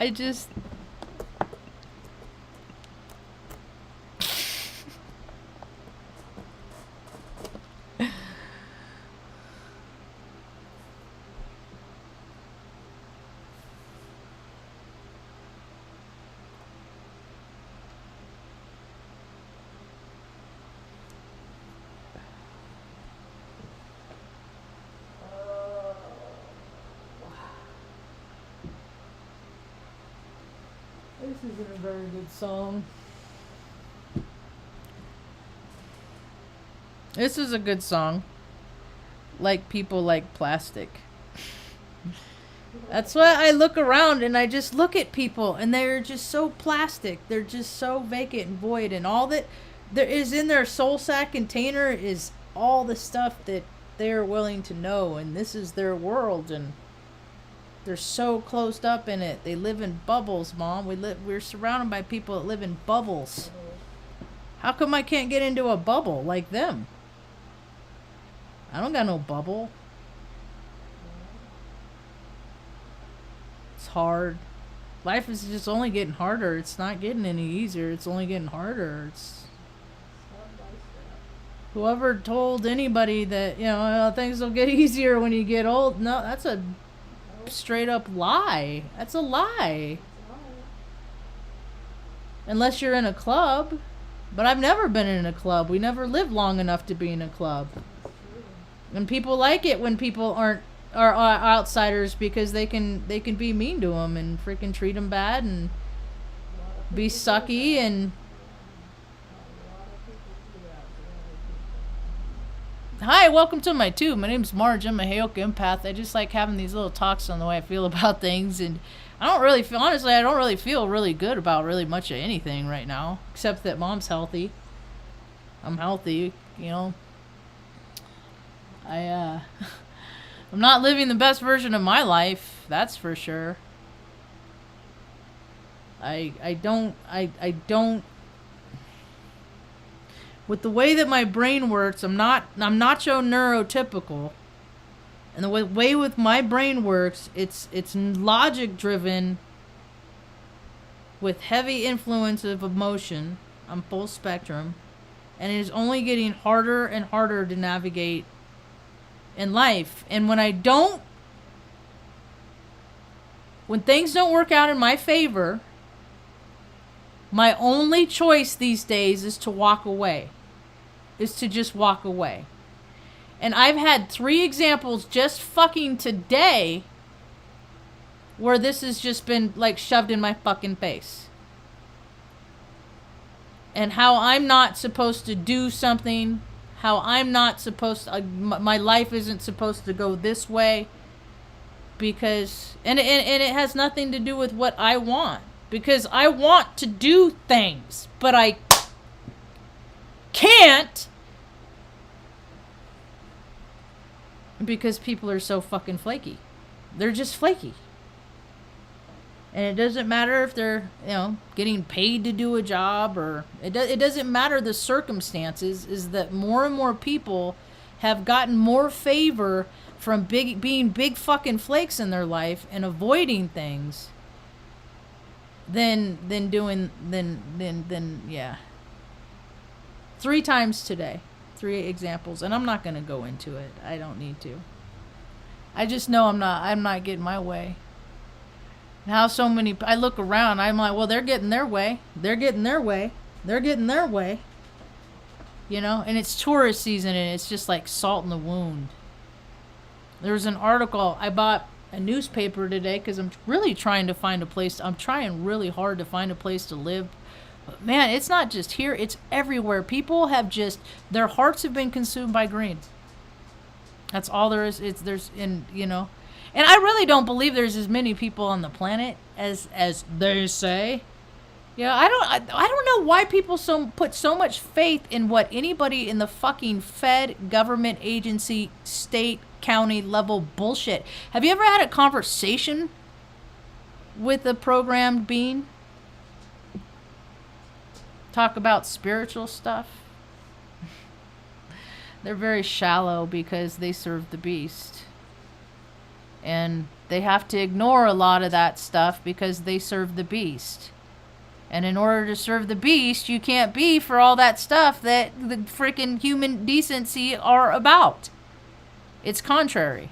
I just... This isn't a very good song. This is a good song. Like people like plastic. That's why I look around and I just look at people and they're just so plastic. They're just so vacant and void, and all that there is in their soul sack container is all the stuff that they're willing to know, and this is their world, and they're so closed up in it. They live in bubbles, Mom. We're surrounded by people that live in bubbles. How come I can't get into a bubble like them? I don't got no bubble. It's hard. Life is just only getting harder. It's not getting any easier. It's only getting harder. It's whoever told anybody that, you know, things will get easier when you get old. No, that's a straight up lie. That's a lie. Unless you're in a club. But I've never been in a club. We never lived long enough to be in a club. And people like it when people are outsiders, because they can be mean to them and freaking treat them bad and be sucky. And hi, welcome to my tube. My name's Marge. I'm a Heyoka empath. I just like having these little talks on the way I feel about things, and I don't really feel, honestly, I don't really feel really good about really much of anything right now, except that Mom's healthy. I'm healthy, you know. I'm not living the best version of my life, that's for sure. I don't with the way that my brain works, I'm not so neurotypical. And the way with my brain works, it's logic driven with heavy influence of emotion. I'm full spectrum, and it is only getting harder and harder to navigate in life. And when things don't work out in my favor, my only choice these days is to walk away. Is to just walk away. And I've had 3 examples just fucking today where this has just been like shoved in my fucking face. And how I'm not supposed to do something, how I'm not supposed to, my life isn't supposed to go this way, because, and it has nothing to do with what I want, because I want to do things, but I can't, because people are so fucking flaky. They're just flaky. And it doesn't matter if they're, you know, getting paid to do a job, or it doesn't matter the circumstances, is that more and more people have gotten more favor from being big fucking flakes in their life and avoiding things than yeah. 3 times today. 3 examples, and I'm not going to go into it. I don't need to. I just know I'm not getting my way. How so many, I look around, I'm like, well, they're getting their way. They're getting their way. They're getting their way. You know, and it's tourist season, and it's just like salt in the wound. There was an article, I bought a newspaper today because I'm really trying to find a place. I'm trying really hard to find a place to live. But man, it's not just here, it's everywhere. People have just, their hearts have been consumed by green. That's all there is. You know. And I really don't believe there's as many people on the planet as they say. Yeah, I don't know why people put so much faith in what anybody in the fucking Fed, government agency, state, county level bullshit. Have you ever had a conversation with a programmed being? Talk about spiritual stuff? They're very shallow because they serve the beast. And they have to ignore a lot of that stuff because they serve the beast. And in order to serve the beast, you can't be for all that stuff that the freaking human decency are about. It's contrary.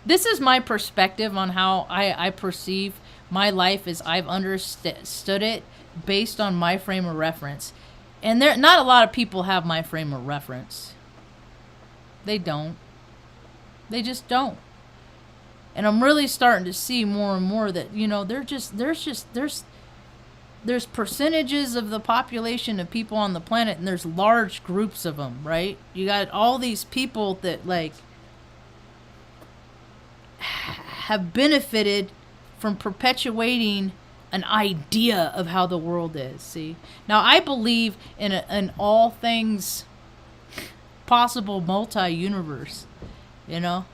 This is my perspective on how I perceive my life as I've understood it based on my frame of reference. And not a lot of people have my frame of reference. They don't. They just don't. And I'm really starting to see more and more that, you know, there's percentages of the population of people on the planet, and there's large groups of them, right? You got all these people that, like, have benefited from perpetuating an idea of how the world is. See, now I believe in all things possible multi-universe, you know,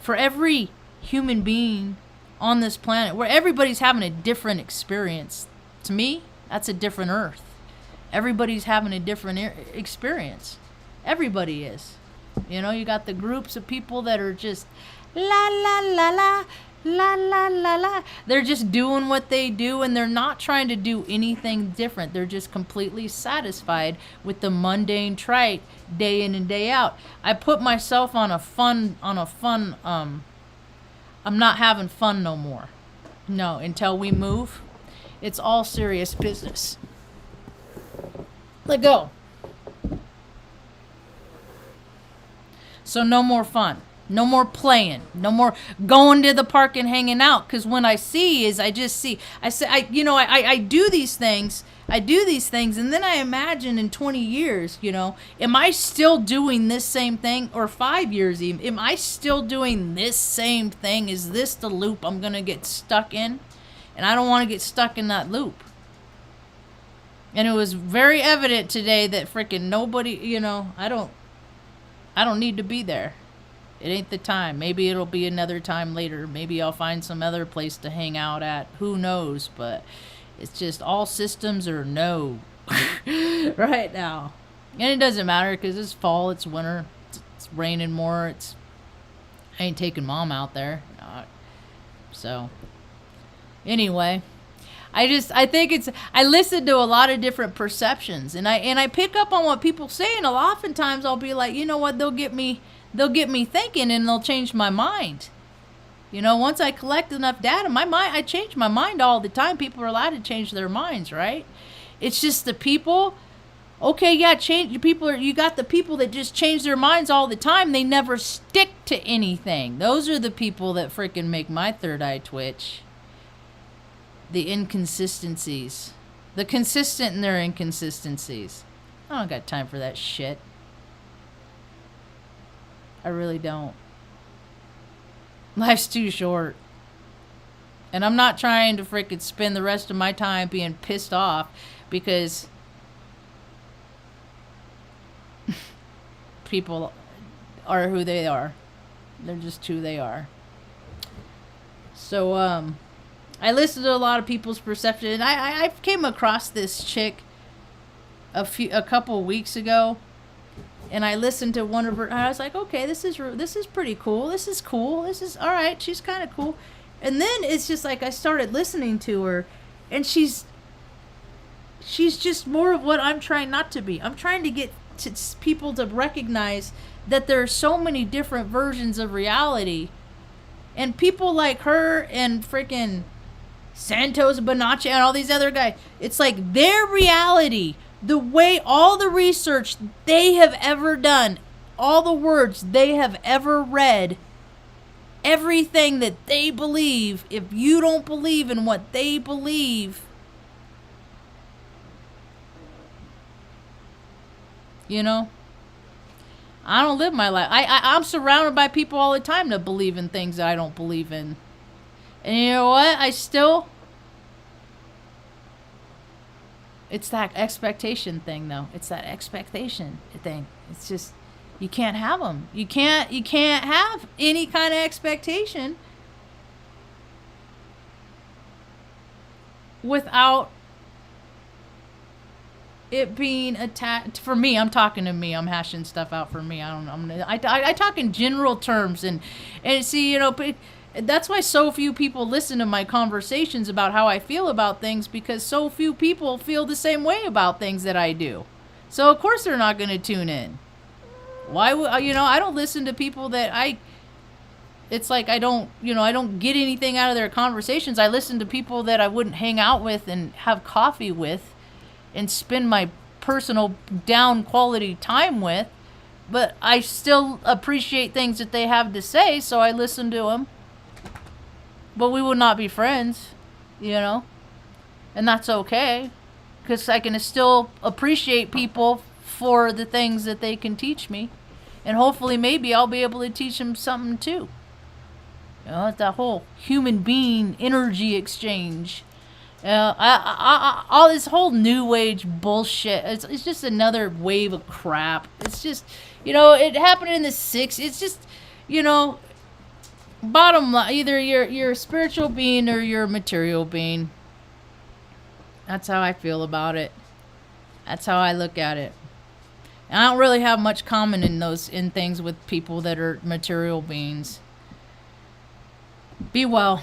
for every human being on this planet, where everybody's having a different experience. To me, that's a different Earth. Everybody's having a different experience. Everybody is. You know, you got the groups of people that are just la la la la la la la la. They're just doing what they do, and they're not trying to do anything different. They're just completely satisfied with the mundane trite day in and day out. I put myself on a fun I'm not having fun no more. No, until we move, it's all serious business. Let go. So no more fun. No more playing. No more going to the park and hanging out. Because when I see is I just see. I do these things. I do these things. And then I imagine in 20 years, you know, am I still doing this same thing? Or 5 years even. Am I still doing this same thing? Is this the loop I'm going to get stuck in? And I don't want to get stuck in that loop. And it was very evident today that freaking nobody, you know, I don't need to be there. It ain't the time. Maybe it'll be another time later. Maybe I'll find some other place to hang out at. Who knows? But it's just all systems are no right now. And it doesn't matter because it's fall, it's winter, it's raining more. I ain't taking mom out there. So anyway, I listen to a lot of different perceptions, and I pick up on what people say, and oftentimes I'll be like, you know what, they'll get me thinking, and they'll change my mind. You know, once I collect enough data, I change my mind all the time. People are allowed to change their minds, right? It's just the people. Okay, yeah, you got the people that just change their minds all the time. They never stick to anything. Those are the people that freaking make my third eye twitch. The inconsistencies. The consistent in their inconsistencies. I don't got time for that shit. I really don't. Life's too short. And I'm not trying to freaking spend the rest of my time being pissed off because people are who they are. They're just who they are. So, I listened to a lot of people's perception, and I came across this chick a couple weeks ago, and I listened to one of her, and I was like, okay, this is pretty cool. This is cool. This is all right. She's kind of cool. And then it's just like I started listening to her, and she's just more of what I'm trying not to be. I'm trying to get to people to recognize that there are so many different versions of reality, and people like her and freaking Santos Bonacci and all these other guys, it's like their reality, the way all the research they have ever done, all the words they have ever read, everything that they believe, if you don't believe in what they believe, you know, I don't live my life. I'm surrounded by people all the time that believe in things that I don't believe in. And you know what? It's that expectation thing, though. It's that expectation thing. It's just, you can't have them. You can't have any kind of expectation without it being attacked for me. I'm talking to me. I'm hashing stuff out for me. I don't know. I talk in general terms, and see, but that's why so few people listen to my conversations about how I feel about things, because so few people feel the same way about things that I do. So of course they're not going to tune in. Why would I don't listen to people that it's like I don't get anything out of their conversations. I listen to people that I wouldn't hang out with and have coffee with and spend my personal down quality time with, but I still appreciate things that they have to say, so I listen to them. But we would not be friends, and that's okay, because I can still appreciate people for the things that they can teach me, and hopefully maybe I'll be able to teach them something too. That whole human being energy exchange. All this whole new age bullshit. It's just another wave of crap. It's just, it happened in the 60s. It's just, bottom line, either you're a spiritual being or you're a material being. That's how I feel about it. That's how I look at it. And I don't really have much common in things with people that are material beings. Be well.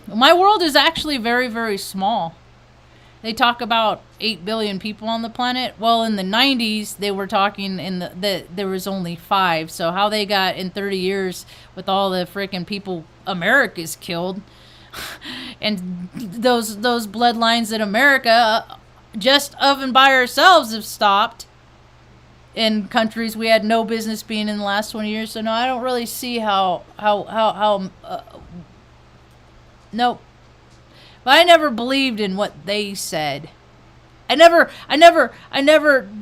My world is actually very, very small. They talk about 8 billion people on the planet. Well, in the 90s, they were talking there was only 5. So how they got in 30 years with all the freaking people America's killed, and those bloodlines that America just of and by ourselves have stopped in countries we had no business being in the last 20 years. So no, I don't really see how nope. But I never believed in what they said. I never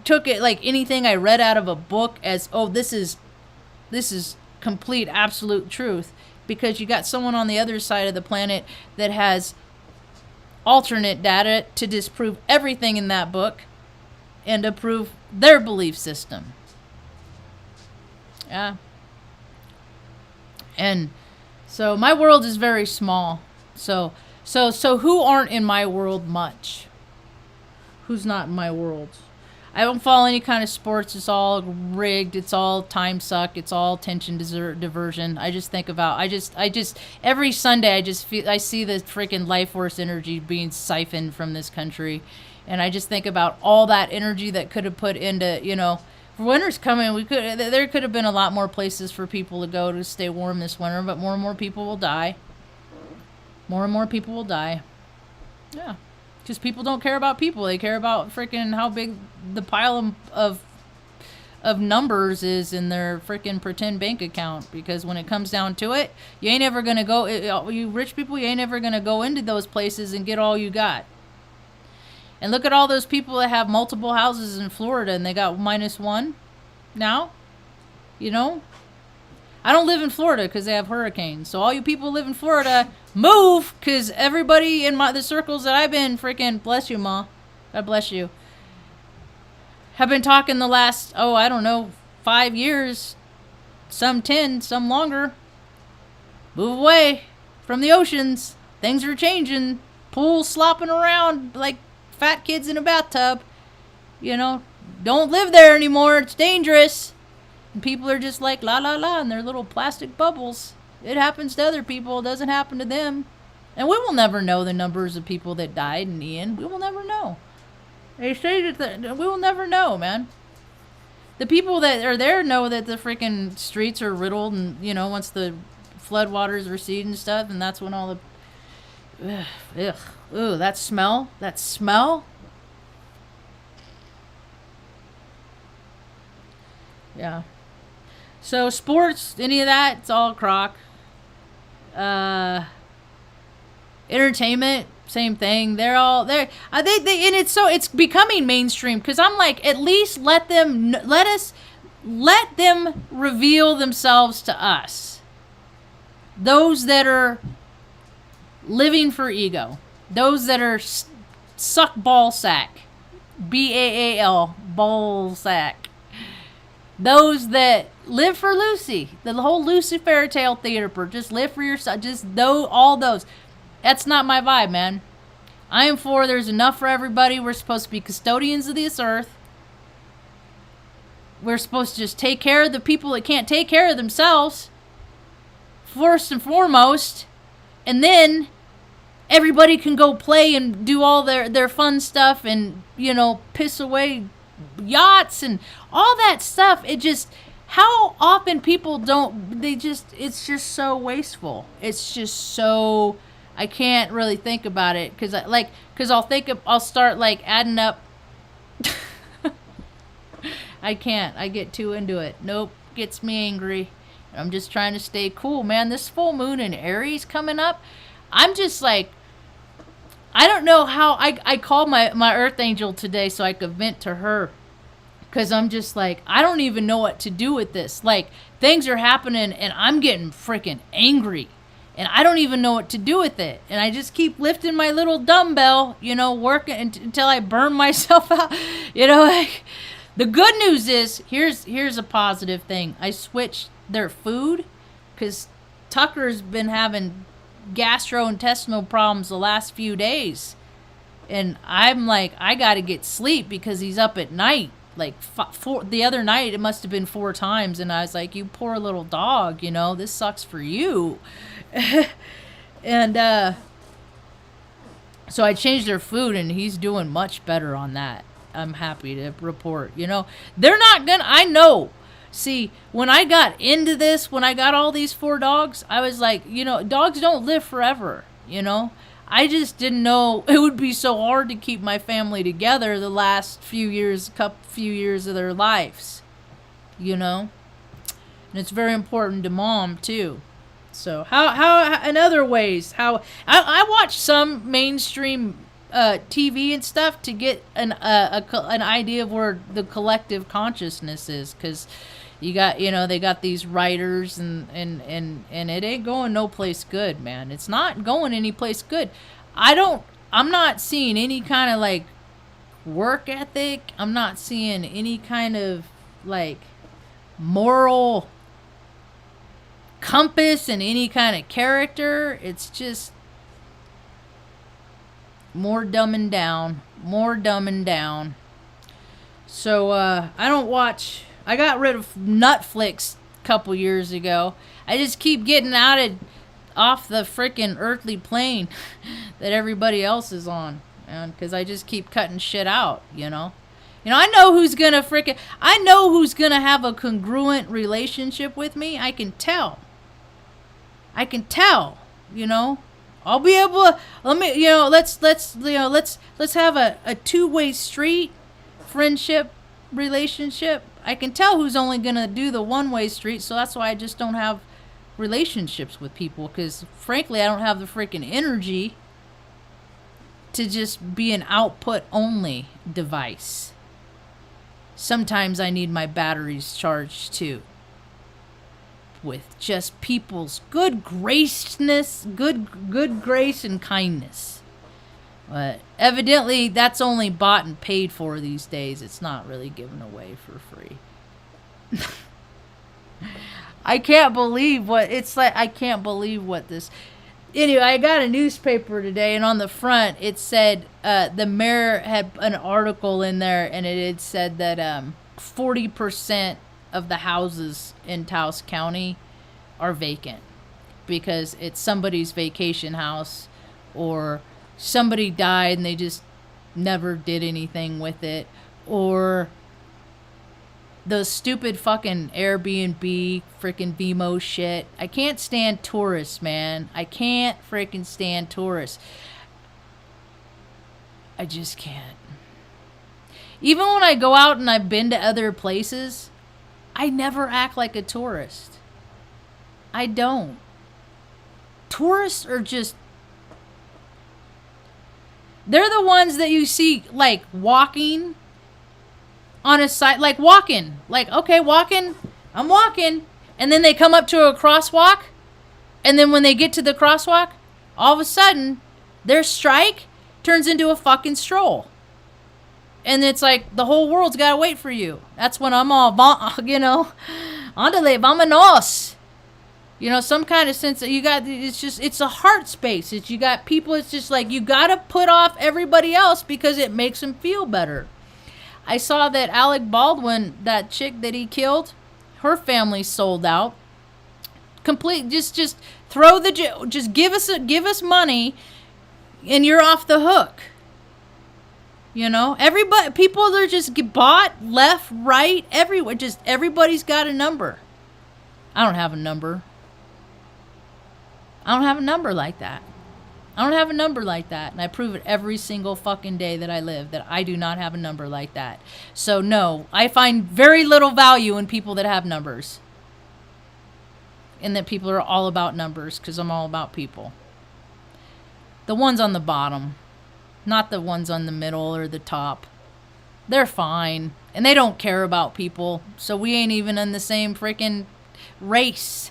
took it like anything I read out of a book as, oh, this is complete absolute truth, because you got someone on the other side of the planet that has alternate data to disprove everything in that book and to prove their belief system. Yeah. And so my world is very small. So who aren't in my world much? Who's not in my world? I don't follow any kind of sports. It's all rigged. It's all time suck. It's all tension diversion. I just think about, every Sunday I see the freaking life force energy being siphoned from this country. And I just think about all that energy that could have put into, winter's coming. There could have been a lot more places for people to go to stay warm this winter, but more and more people will die. More and more people will die. Yeah. Because people don't care about people. They care about freaking how big the pile of numbers is in their freaking pretend bank account. Because when it comes down to it, you ain't ever going to go, you rich people, you ain't ever going to go into those places and get all you got. And look at all those people that have multiple houses in Florida and they got -1 now. I don't live in Florida because they have hurricanes. So all you people who live in Florida, move, because everybody in the circles that I've been, freaking, bless you, Ma, God bless you, have been talking the last, 5 years, some 10, some longer. Move away from the oceans. Things are changing. Pools slopping around like fat kids in a bathtub. Don't live there anymore. It's dangerous. And people are just like, la, la, la, in their little plastic bubbles. It happens to other people. It doesn't happen to them. And we will never know the numbers of people that died in Ian. We will never know. They say that we will never know, man. The people that are there know that the freaking streets are riddled, and, once the floodwaters recede and stuff, and that's when all the... Ooh, that smell. That smell. Yeah. So sports, any of that, it's all crock. Entertainment, same thing. They're all there. And it's becoming mainstream, because I'm like, at least let them reveal themselves to us. Those that are living for ego, those that are suck ball sack, BAAL, ball sack. Those that live for Lucy, the whole Lucy fairy tale theater, just live for yourself, just all those. That's not my vibe, man. I am for there's enough for everybody. We're supposed to be custodians of this earth. We're supposed to just take care of the people that can't take care of themselves, first and foremost. And then everybody can go play and do all their fun stuff and, piss away yachts and all that stuff. It just, how often people it's just so wasteful. It's just so, I can't really think about it because I'll start like adding up. I can't. I get too into it. Nope. Gets me angry. I'm just trying to stay cool, man. This full moon in Aries coming up. I'm just like, I don't know how. I called my earth angel today so I could vent to her. Because I'm just like, I don't even know what to do with this. Like, things are happening and I'm getting freaking angry. And I don't even know what to do with it. And I just keep lifting my little dumbbell, working until I burn myself out. Like, the good news is, here's a positive thing. I switched their food because Tucker's been having gastrointestinal problems the last few days. And I'm like, I got to get sleep because he's up at night. Like, the other night, it must have been 4 times. And I was like, you poor little dog, this sucks for you. And so I changed their food, and he's doing much better on that. I'm happy to report, they're not gonna, I know. See, when I got into this, when I got all these 4 dogs, I was like, dogs don't live forever, I just didn't know it would be so hard to keep my family together the last few years of their lives, And it's very important to mom too. So how in other ways, how I watch some mainstream TV and stuff to get an idea of where the collective consciousness is, because you got they got these writers and it ain't going no place good, man. It's not going any place good. I'm not seeing any kind of like work ethic. I'm not seeing any kind of like moral compass and any kind of character. It's just more dumbing down. So I don't watch. I got rid of Netflix a couple years ago. I just keep getting off the freaking earthly plane that everybody else is on, because I just keep cutting shit out. I know who's gonna have a congruent relationship with me. I can tell. I'll be able to, let's have a two-way street friendship relationship. I can tell who's only going to do the one-way street, so that's why I just don't have relationships with people, because frankly, I don't have the freaking energy to just be an output-only device. Sometimes I need my batteries charged too. With just people's good grace and kindness. But evidently that's only bought and paid for these days. It's not really given away for free. I can't believe what this. Anyway, I got a newspaper today, and on the front it said the mayor had an article in there, and it had said that 40% of the houses in Taos County are vacant because it's somebody's vacation house, or somebody died and they just never did anything with it, or those stupid fucking Airbnb freaking Vimo shit. I can't stand tourists, man. I can't freaking stand tourists. I just can't. Even when I go out and I've been to other places, I never act like a tourist. I don't. Tourists are just... They're the ones that you see, like, walking on a side, like, walking. Like, okay, walking. I'm walking. And then they come up to a crosswalk. And then when they get to the crosswalk, all of a sudden, their strike turns into a fucking stroll. And it's like, the whole world's got to wait for you. That's when I'm all, andale, vámonos. You know, some kind of sense that you got, it's a heart space. You got people, it's just like, you got to put off everybody else because it makes them feel better. I saw that Alec Baldwin, that chick that he killed, her family sold out. Complete, just give us money and you're off the hook. You know, people are just bought left, right, everywhere. Just everybody's got a number. I don't have a number. I don't have a number like that. And I prove it every single fucking day that I live, that I do not have a number like that. So no, I find very little value in people that have numbers. And that people are all about numbers, because I'm all about people. The ones on the bottom, not the ones on the middle or the top. They're fine. And they don't care about people. So we ain't even in the same freaking race.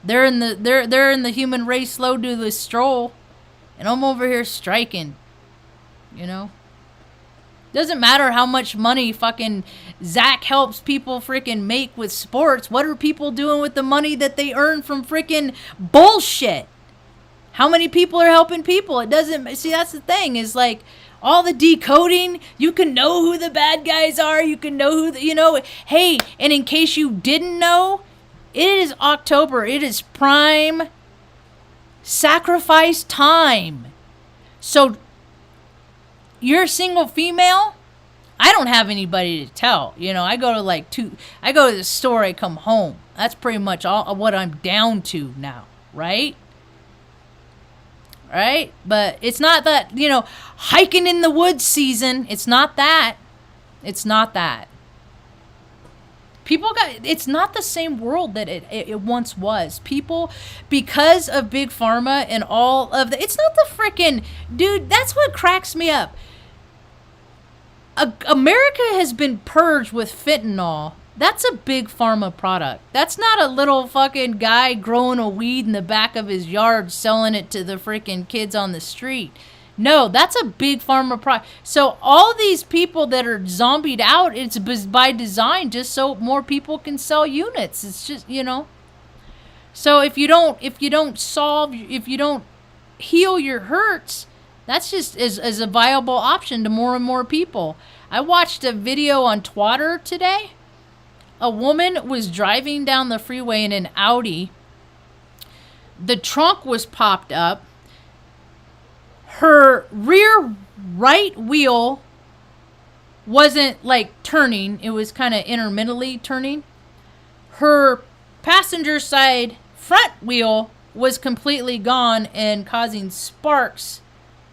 They're in the human race slow to the stroll. And I'm over here striking. You know? Doesn't matter how much money fucking Zach helps people freaking make with sports. What are people doing with the money that they earn from freaking bullshit? How many people are helping people? It doesn't... See, that's the thing, is like... all the decoding, you can know who the bad guys are, you can know who, hey, and in case you didn't know, it is October, it is prime sacrifice time. So, you're a single female, I don't have anybody to tell, I go to the store, I come home, that's pretty much all what I'm down to now, right? Right? But it's not that, hiking in the woods season. It's not that. It's not it's not the same world that it once was. People, because of Big Pharma and all of it's not the freaking, dude, that's what cracks me up. America has been purged with fentanyl. That's a Big Pharma product. That's not a little fucking guy growing a weed in the back of his yard selling it to the freaking kids on the street. No, that's a Big Pharma product. So all these people that are zombied out, it's by design just so more people can sell units. It's just, So if you don't heal your hurts, that's just is a viable option to more and more people. I watched a video on Twitter today. A woman was driving down the freeway in an Audi. The trunk was popped up. Her rear right wheel wasn't turning. It was kind of intermittently turning. Her passenger side front wheel was completely gone and causing sparks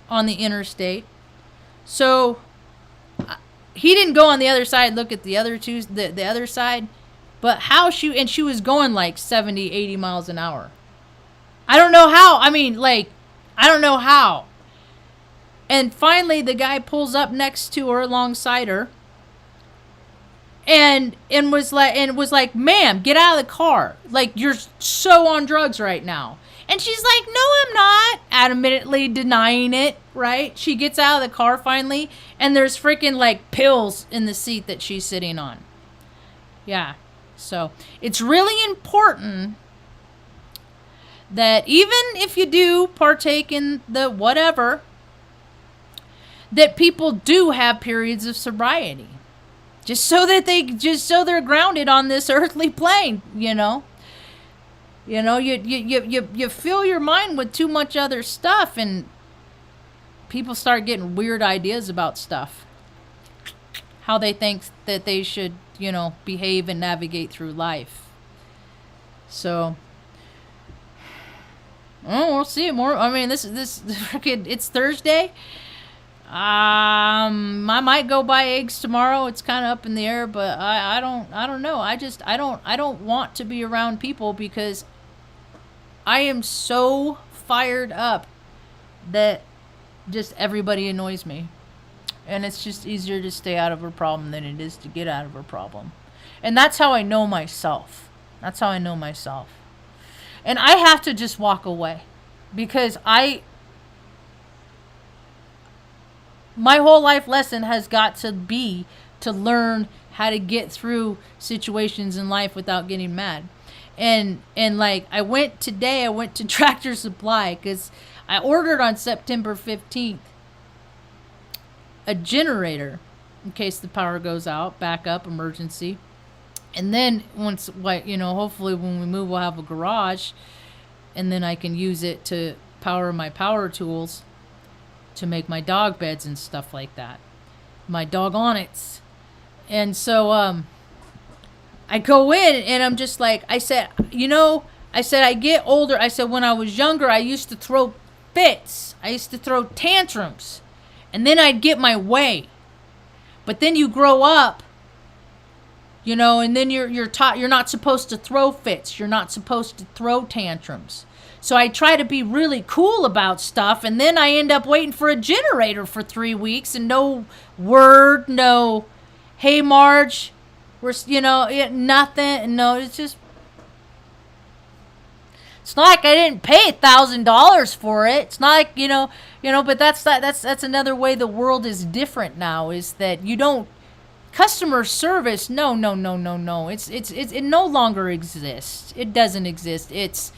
on the interstate. So he didn't go on the other side, look at the other the other side, but she was going 70, 80 miles an hour. I don't know how. I don't know how. And finally the guy pulls up next to her, alongside her, and was like, ma'am, get out of the car. You're so on drugs right now. And she's like, no, I'm not. Adamantly denying it, right? She gets out of the car finally, and there's freaking pills in the seat that she's sitting on. Yeah. So it's really important that even if you do partake in the whatever, that people do have periods of sobriety. Just so they're grounded on this earthly plane, You fill your mind with too much other stuff, and people start getting weird ideas about stuff. How they think that they should, behave and navigate through life. So, we'll see more. It's Thursday. I might go buy eggs tomorrow. It's kind of up in the air, but I don't know. I don't want to be around people because I am so fired up that just everybody annoys me. And it's just easier to stay out of a problem than it is to get out of a problem. And that's how I know myself. And I have to just walk away. Because my whole life lesson has got to be to learn how to get through situations in life without getting mad. And like I went to Tractor Supply because I ordered on September 15th a generator in case the power goes out, backup, emergency. And then once, hopefully when we move, we'll have a garage, and then I can use it to power my power tools to make my dog beds and stuff like that. My doggonnets. And so I go in and I'm just like, I said, I get older. I said, when I was younger, I used to throw fits. I used to throw tantrums. And then I'd get my way. But then you grow up, and then you're taught you're not supposed to throw fits. You're not supposed to throw tantrums. So I try to be really cool about stuff, and then I end up waiting for a generator for 3 weeks and no word, no, hey Marge, we're, nothing. No, it's just, it's not like I didn't pay $1,000 for it. It's not like, but that's another way the world is different now, is that you don't, customer service, no. It no longer exists. It doesn't exist. It's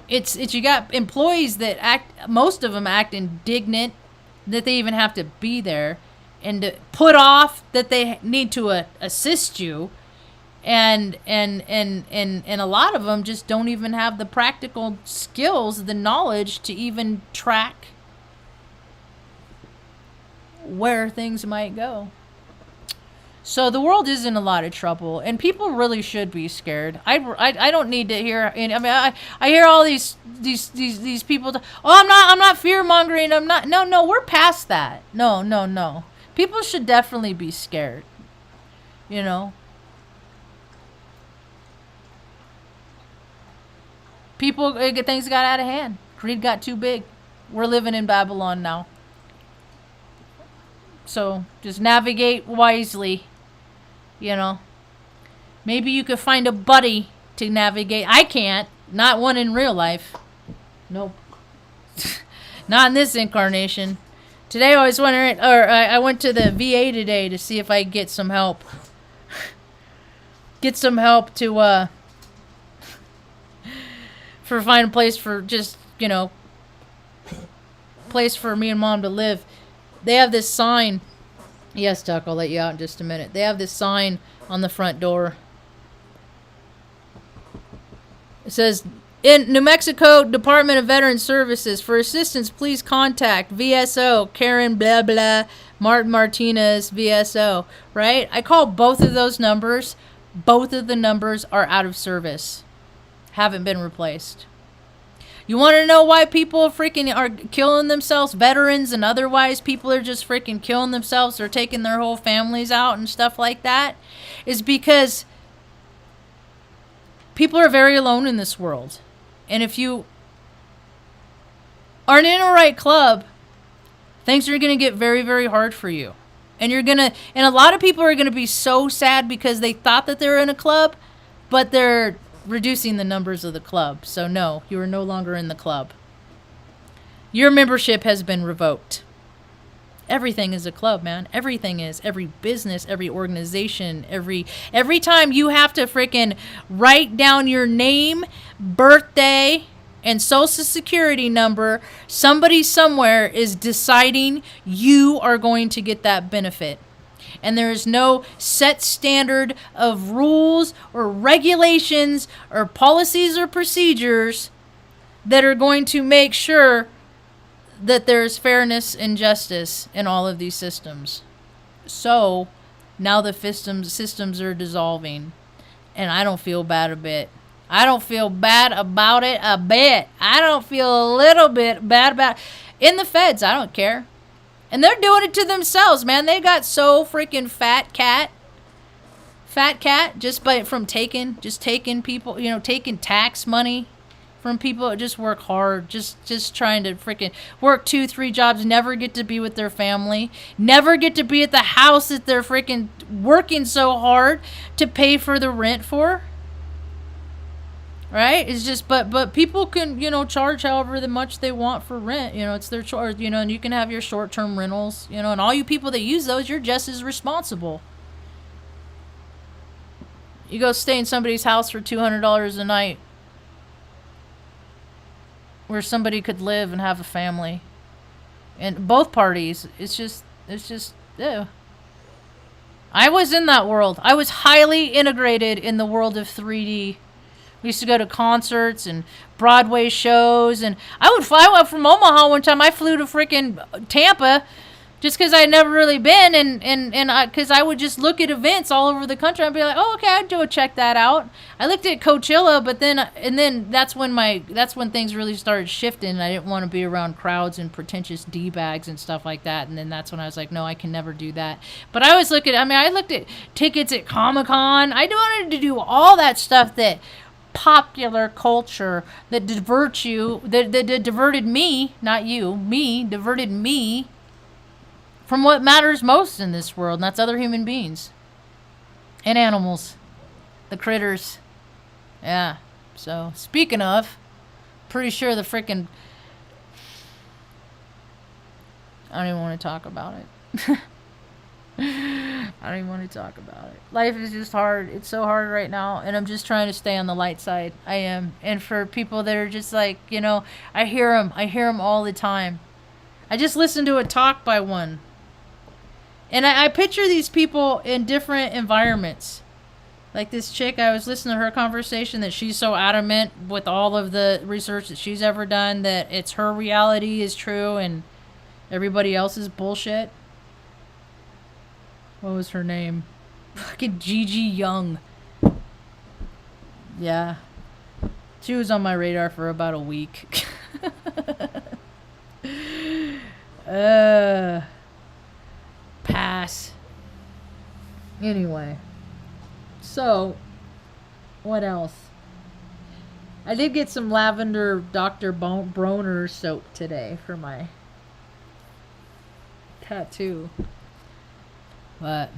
you got employees that most of them act indignant that they even have to be there, and to put off that they need to assist you. And a lot of them just don't even have the practical skills, the knowledge to even track where things might go. So the world is in a lot of trouble, and people really should be scared. I don't need to hear. I hear all these people. I'm not fear mongering. I'm not. No. We're past that. No. People should definitely be scared. Things got out of hand. Greed got too big. We're living in Babylon now. So just navigate wisely. Maybe you could find a buddy to navigate. I can't. Not one in real life. Nope. Not in this incarnation. Today I was wondering, I went to the VA today to see if I could get some help. Get some help to, for find a place for just, place for me and Mom to live. They have this sign. Yes, Tuck, I'll let you out in just a minute. They have this sign on the front door. It says, in New Mexico Department of Veteran Services, for assistance, please contact VSO, Karen blah blah, Martin Martinez, VSO, right? I called both of those numbers. Both of the numbers are out of service. Haven't been replaced. You want to know why people freaking are killing themselves? Veterans and otherwise, people are just freaking killing themselves or taking their whole families out and stuff like that. Is because people are very alone in this world. And if you aren't in a right club, things are going to get very, very hard for you. And and a lot of people are going to be so sad because they thought that they were in a club, but they're reducing the numbers of the club. So no, you are no longer in the club. Your membership has been revoked. Everything is a club, man. Everything is. Every business, every organization, every time you have to freaking write down your name, birthday, and social security number, somebody somewhere is deciding you are going to get that benefit. And there is no set standard of rules or regulations or policies or procedures that are going to make sure that there's fairness and justice in all of these systems. So now the systems are dissolving, and I don't feel bad a bit. I don't feel bad about it a bit. I don't feel a little bit bad about it. In the feds, I don't care. And they're doing it to themselves, man. They got so freaking fat cat, from taking people, taking tax money from people that just work hard, just trying to freaking work 2-3 jobs, never get to be with their family, never get to be at the house that they're freaking working so hard to pay for the rent for. Right? It's just, but people can, charge however much they want for rent. It's their choice, and you can have your short-term rentals, and all you people that use those, you're just as responsible. You go stay in somebody's house for $200 a night where somebody could live and have a family. And both parties, it's just, ew. I was in that world. I was highly integrated in the world of 3D. We used to go to concerts and Broadway shows, and I would fly up from Omaha one time. I flew to freaking Tampa just because I had never really been, and because I would just look at events all over the country. I'd be like, oh, okay, I'd go check that out. I looked at Coachella, but then that's when things really started shifting. I didn't want to be around crowds and pretentious D-bags and stuff like that. And then that's when I was like, no, I can never do that. But I looked at tickets at Comic-Con. I wanted to do all that stuff that popular culture that that diverted me, not you, me, diverted me from what matters most in this world, and that's other human beings. And animals. The critters. Yeah. So, speaking of, pretty sure the freaking... I don't even want to talk about it. I don't even want to talk about it. Life is just hard. It's so hard right now, and I'm just trying to stay on the light side. I am. And for people that are just like, I hear them all the time. I just listened to a talk by one. And I picture these people in different environments. Like this chick, I was listening to her conversation that she's so adamant with all of the research that she's ever done that it's her reality is true and everybody else's bullshit. What was her name? Fucking Gigi Young. Yeah. She was on my radar for about a week. Pass. Anyway. So, what else? I did get some lavender Dr. Bronner soap today for my tattoo. But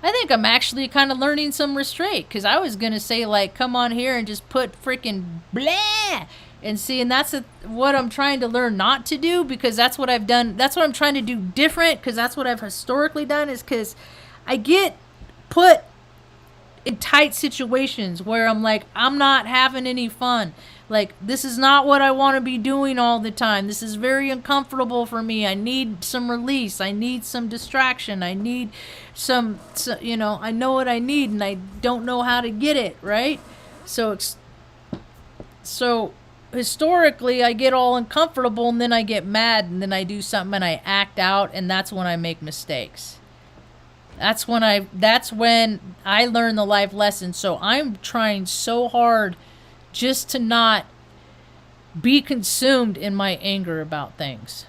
I think I'm actually kind of learning some restraint, because I was going to say, like, come on here and just put freaking blah and see, and that's what I'm trying to learn not to do, because that's what I've done. That's what I'm trying to do different, because that's what I've historically done, is because I get put in tight situations where I'm like, I'm not having any fun. Like, this is not what I want to be doing all the time. This is very uncomfortable for me. I need some release. I need some distraction. I need some I know what I need and I don't know how to get it, right? So historically, I get all uncomfortable and then I get mad and then I do something and I act out, and that's when I make mistakes. That's when I learn the life lesson. So I'm trying so hard just to not be consumed in my anger about things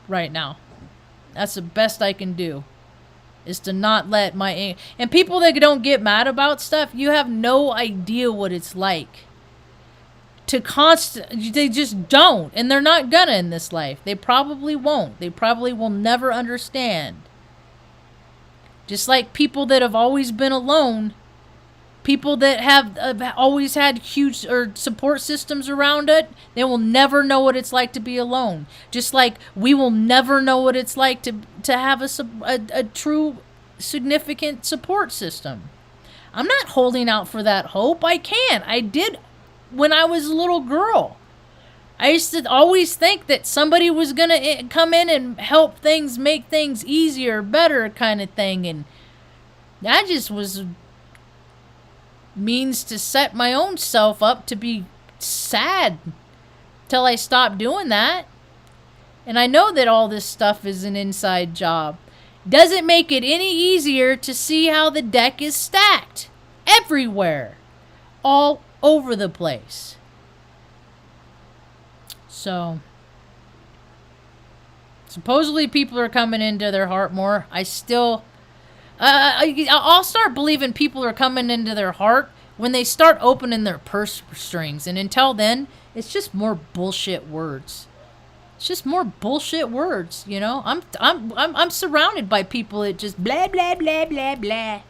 right now. That's the best I can do, is to not let my anger... And people that don't get mad about stuff, you have no idea what it's like. They just don't. And they're not gonna in this life. They probably won't. They probably will never understand. Just like people that have always been alone, people that have always had huge support systems around it, they will never know what it's like to be alone. Just like we will never know what it's like to have a true significant support system. I'm not holding out for that hope. I can't. I did when I was a little girl. I used to always think that somebody was going to come in and help things, make things easier, better kind of thing. And that just was means to set my own self up to be sad till I stopped doing that. And I know that all this stuff is an inside job. Doesn't make it any easier to see how the deck is stacked. Everywhere. All over the place. So, supposedly people are coming into their heart more. I still... I'll start believing people are coming into their heart when they start opening their purse strings. And until then, it's just more bullshit words. It's just more bullshit words, you know? I'm surrounded by people that just blah, blah, blah, blah, blah.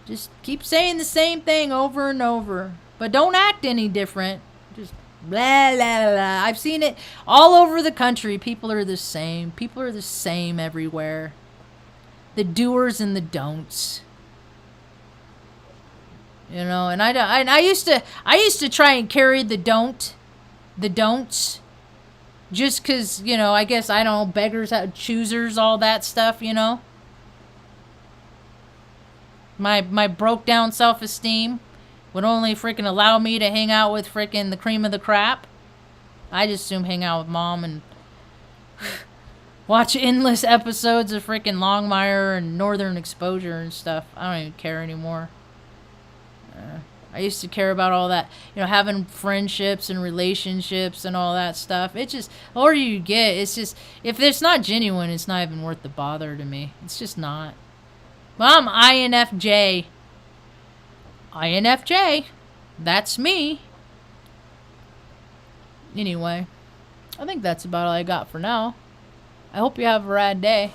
Just keep saying the same thing over and over. But don't act any different. Just blah, blah, blah. I've seen it all over the country. People are the same. People are the same everywhere. The doers and the don'ts. You know, and I used to try and carry the don'ts, just 'cause, you know, I guess, I don't know, beggars have choosers, all that stuff, you know. My broke down self-esteem would only freaking allow me to hang out with freaking the cream of the crap. I just assume hang out with mom and watch endless episodes of freaking Longmire and Northern Exposure and stuff. I don't even care anymore. I used to care about all that, you know, having friendships and relationships and all that stuff. It's just, the older you get, it's just, if it's not genuine, it's not even worth the bother to me. It's just not. Well, I'm INFJ. INFJ. That's me. Anyway, I think that's about all I got for now. I hope you have a rad day.